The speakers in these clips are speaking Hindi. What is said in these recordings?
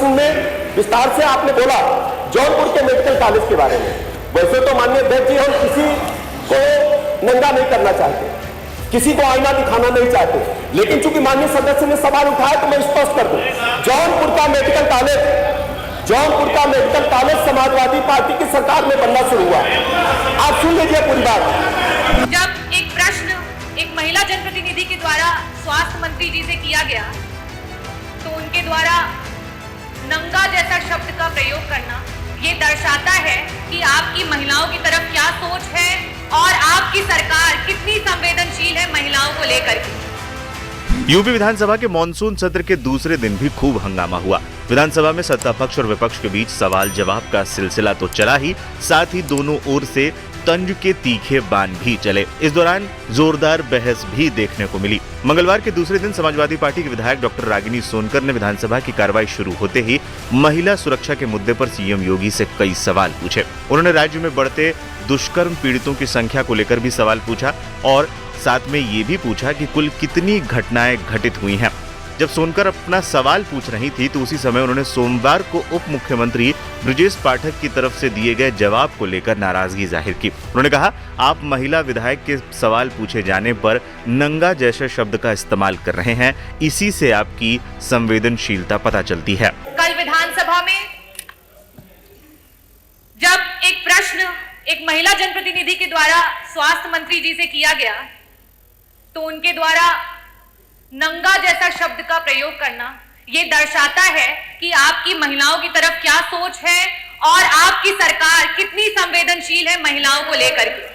प्रश्न में विस्तार से आपने बोला जौनपुर के मेडिकल कॉलेज के बारे में। वैसे तो माननीय अध्यक्ष जी, हम किसी को नंगा नहीं करना चाहते, किसी को आईना दिखाना नहीं चाहते, लेकिन चूंकि माननीय सदस्य ने सवाल उठाया तो मैं स्पष्ट कर दूं, जौनपुर का मेडिकल कॉलेज समाजवादी पार्टी की सरकार में बनना शुरू हुआ। आप सुन लीजिए पूरी बात। जब एक प्रश्न एक महिला जनप्रतिनिधि के द्वारा स्वास्थ्य मंत्री जी से किया गया तो उनके द्वारा नंगा जैसा शब्द का प्रयोग करना ये दर्शाता है कि आपकी महिलाओं की तरफ क्या सोच है और आपकी सरकार कितनी संवेदनशील है महिलाओं को लेकर के। यूपी विधानसभा के मॉनसून सत्र के दूसरे दिन भी खूब हंगामा हुआ। विधानसभा में सत्ता पक्ष और विपक्ष के बीच सवाल जवाब का सिलसिला तो चला ही, साथ ही दोनों ओर से तंज के तीखे बाण भी चले। इस दौरान जोरदार बहस भी देखने को मिली। मंगलवार के दूसरे दिन समाजवादी पार्टी के विधायक डॉक्टर रागिनी सोनकर ने विधानसभा की कार्रवाई शुरू होते ही महिला सुरक्षा के मुद्दे पर सीएम योगी से कई सवाल पूछे। उन्होंने राज्य में बढ़ते दुष्कर्म पीड़ितों की संख्या को लेकर भी सवाल पूछा और साथ में ये भी पूछा कि कुल कितनी घटनाएं घटित हुई हैं। जब सोनकर अपना सवाल पूछ रही थी तो उसी समय उन्होंने सोमवार को उप मुख्यमंत्री ब्रजेश पाठक की तरफ से दिए गए जवाब को लेकर नाराजगी जाहिर की। उन्होंने कहा, आप महिला विधायक के सवाल पूछे जाने पर नंगा जैसे शब्द का इस्तेमाल कर रहे हैं, इसी से आपकी संवेदनशीलता पता चलती है। कल विधानसभा में जब एक प्रश्न एक महिला जनप्रतिनिधि के द्वारा स्वास्थ्य मंत्री जी से किया गया तो उनके द्वारा नंगा जैसा शब्द का प्रयोग करना ये दर्शाता है कि आपकी महिलाओं की तरफ क्या सोच है और आपकी सरकार कितनी संवेदनशील है महिलाओं को लेकर के।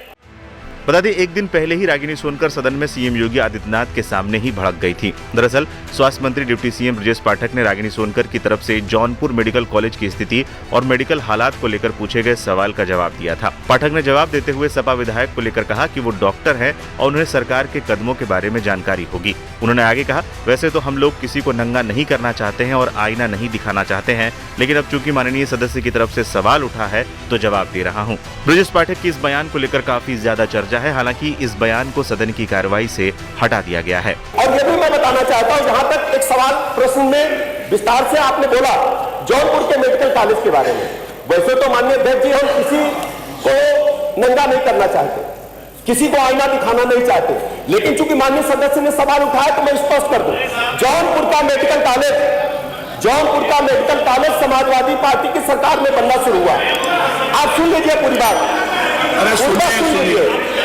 बता दें, एक दिन पहले ही रागिनी सोनकर सदन में सीएम योगी आदित्यनाथ के सामने ही भड़क गई थी। दरअसल स्वास्थ्य मंत्री डिप्टी सीएम ब्रजेश पाठक ने रागिनी सोनकर की तरफ से जौनपुर मेडिकल कॉलेज की स्थिति और मेडिकल हालात को लेकर पूछे गए सवाल का जवाब दिया था। पाठक ने जवाब देते हुए सपा विधायक को लेकर कहा कि वो डॉक्टर हैं और उन्हें सरकार के कदमों के बारे में जानकारी होगी। उन्होंने आगे कहा, वैसे तो हम लोग किसी को नंगा नहीं करना चाहते हैं और आईना नहीं दिखाना चाहते हैं, लेकिन अब चूंकि माननीय सदस्य की तरफ से सवाल उठा है तो जवाब दे रहा हूँ। ब्रजेश पाठक की इस बयान को लेकर काफी ज्यादा चर्चा है। हालांकि इस बयान को सदन की कार्रवाई से हटा दिया गया है। और ये भी मैं बताना चाहता हूं, जहां तक एक सवाल प्रश्न में विस्तार से आपने बोला जौनपुर के मेडिकल कॉलेज के बारे में। वैसे तो माननीय अध्यक्ष जी, हम किसी को नंगा नहीं करना चाहते, किसी को आईना दिखाना नहीं चाहते, लेकिन चूंकि माननीय सदस्य ने सवाल उठाया तो मैं स्पष्ट कर दूं, जौनपुर का मेडिकल कॉलेज समाजवादी पार्टी की सरकार में बनना शुरू हुआ। आप सुन लीजिए पूरी बात। सुन लीजिए।